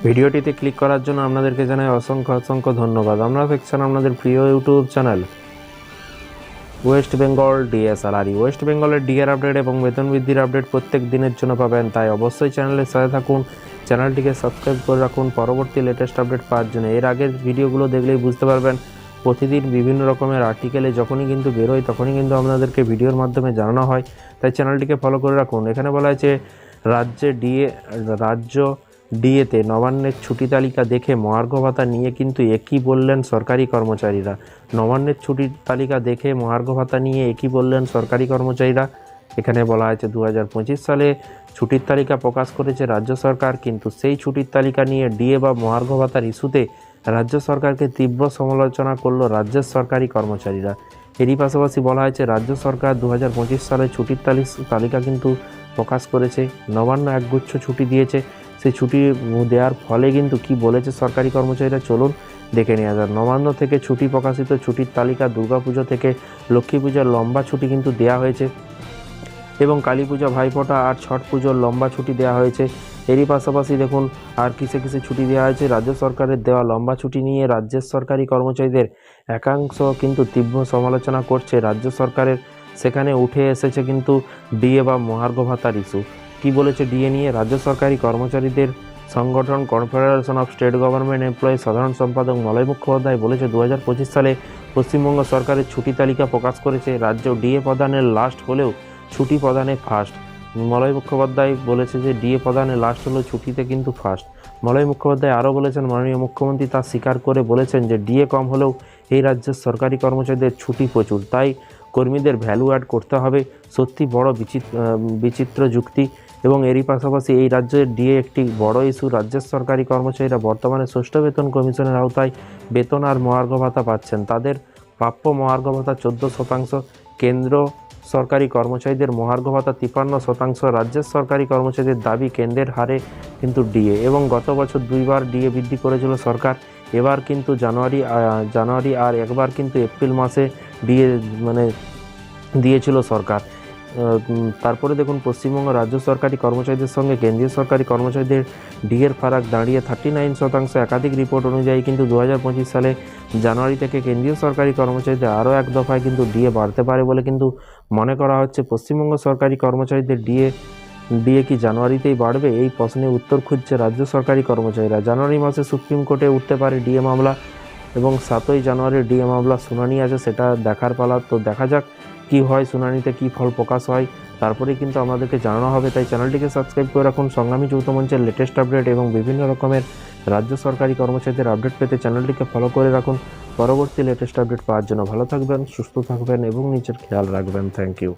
ভিডিওটিতে ক্লিক করার জন্য আপনাদেরকে জানাই অসংখ্য অসংখ্য ধন্যবাদ। আপনারা দেখছেন আপনাদের প্রিয় YouTube channel West Bengal DA salary. West বেঙ্গলের ডিএর আপডেট এবং বেতন বৃদ্ধির আপডেট প্রত্যেক দিনের জন্য পাবেন, তাই অবশ্যই চ্যানেলের সাথে থাকুন, চ্যানেলটিকে সাবস্ক্রাইব করে রাখুন পরবর্তী লেটেস্ট আপডেট পাওয়ার জন্য। এর আগের ভিডিওগুলো দেখলেই বুঝতে পারবেন প্রতিদিন বিভিন্ন রকমের আর্টিকেলে যখনই কিন্তু বেরোয় তখনই কিন্তু আপনাদেরকে ভিডিওর মাধ্যমে জানানো হয়, তাই চ্যানেলটিকে ফলো করে রাখুন। এখানে বলা হয়েছে রাজ্য ডিএতে নবান্নের ছুটি তালিকা দেখে মহার্ঘ ভাতা নিয়ে কিন্তু একই বললেন সরকারি কর্মচারীরা। নবান্নের ছুটির তালিকা দেখে মহার্ঘ ভাতা নিয়ে একই বললেন সরকারি কর্মচারীরা। এখানে বলা হয়েছে 2025 সালে ছুটির তালিকা প্রকাশ করেছে রাজ্য সরকার, কিন্তু সেই ছুটির তালিকা নিয়ে ডিএ বা মহার্ঘ ভাতার ইস্যুতে রাজ্য সরকারকে তীব্র সমালোচনা করল রাজ্যের সরকারি কর্মচারীরা। এরই পাশাপাশি বলা হয়েছে রাজ্য সরকার 2025 সালে ছুটির তালিকা কিন্তু প্রকাশ করেছে, নবান্ন একগুচ্ছ ছুটি দিয়েছে। সেই ছুটি দেওয়ার ফলে কিন্তু কি বলেছে সরকারি কর্মচারীরা, চলুন দেখে নেওয়া যাক। নবান্ন থেকে ছুটি প্রকাশিত ছুটির তালিকা দুর্গাপুজো থেকে লক্ষ্মী পূজার লম্বা ছুটি কিন্তু দেওয়া হয়েছে এবং কালী পূজা, ভাইফোঁটা আর ছট পুজোর লম্বা ছুটি দেওয়া হয়েছে। এরই পাশাপাশি দেখুন আর কিসে কিসে ছুটি দেওয়া হয়েছে। রাজ্য সরকারের দেওয়া লম্বা ছুটি নিয়ে রাজ্যের সরকারি কর্মচারীদের একাংশ কিন্তু তীব্র সমালোচনা করছে রাজ্য সরকারের। সেখানে উঠে এসেছে কিন্তু ডিএ বা মহার্ঘ ভাতার ইস্যু। কী বলেছে ডিএ নিয়ে? রাজ্য সরকারি কর্মচারীদের সংগঠন confederation of state government employee সাধারণ সম্পাদক মলয় মুখোপাধ্যায় বলেছে 2025 সালে পশ্চিমবঙ্গ সরকারের ছুটি তালিকা প্রকাশ করেছে রাজ্য ডিএ প্রদানের লাস্ট হলেও ছুটি প্রদানে ফার্স্ট। মলয় মুখোপাধ্যায় বলেছে যে ডিএ প্রদানে লাস্ট হলেও ছুটিতে কিন্তু ফার্স্ট। মলয় মুখোপাধ্যায় আরও বলেছেন মাননীয় মুখ্যমন্ত্রী তা স্বীকার করে বলেছেন যে ডিএ কম হলেও এই রাজ্যের সরকারি কর্মচারীদের ছুটি প্রচুর, তাই কর্মীদের ভ্যালু অ্যাড করতে হবে। সত্যি বড় বিচিত্র যুক্তি। এবং এরই পাশাপাশি এই রাজ্যের ডিএ একটি বড় ইস্যু। রাজ্যের সরকারি কর্মচারীরা বর্তমানে ষষ্ঠ বেতন কমিশনের আওতায় বেতন আর মহার্ঘ ভাতা পাচ্ছেন। তাদের প্রাপ্য মহার্ঘ ভাতা 14%, কেন্দ্র সরকারি কর্মচারীদের মহার্ঘ ভাতা 53%। রাজ্যের সরকারি কর্মচারীদের দাবি কেন্দ্রের হারে কিন্তু ডিএ, এবং গত বছর 2বার ডিএ বৃদ্ধি করেছিল সরকার। এবার কিন্তু জানুয়ারি আর একবার কিন্তু এপ্রিল মাসে ডিএ দিয়েছিল সরকার। তারপরে দেখুন পশ্চিমবঙ্গ রাজ্য সরকারি কর্মচারীদের সঙ্গে কেন্দ্রীয় সরকারি কর্মচারীদের ডিএর ফারাক দাঁড়িয়ে 39%। একাধিক রিপোর্ট অনুযায়ী কিন্তু 2025 সালে জানুয়ারি থেকে কেন্দ্রীয় সরকারি কর্মচারীদের আরও এক দফায় কিন্তু ডিএ বাড়তে পারে বলে কিন্তু মনে করা হচ্ছে। পশ্চিমবঙ্গ সরকারি কর্মচারীদের ডিএ কি জানুয়ারিতেই বাড়বে? এই প্রশ্নের উত্তর খুঁজছে রাজ্য সরকারি কর্মচারীরা। জানুয়ারি মাসে সুপ্রিম কোর্টে উঠতে পারে ডিএ মামলা এবং 7ই জানুয়ারির ডিএ মামলা শুনানি আছে, সেটা দেখার পালা। তো দেখা যাক কি হয়, শুনানিতে কি ফল প্রকাশ হয়, তারপরেই কিন্তু আমাদেরকে জানানো হবে। তাই চ্যানেলটিকে সাবস্ক্রাইব করে রাখুন সংগ্রামী যৌথ মঞ্চের লেটেস্ট আপডেট এবং বিভিন্ন রকমের রাজ্য সরকারি কর্মচারীদের আপডেট পেতে চ্যানেলটিকে ফলো করে রাখুন পরবর্তী লেটেস্ট আপডেট পাওয়ার জন্য। ভালো থাকবেন, সুস্থ থাকবেন এবং নিজের খেয়াল রাখবেন। Thank you.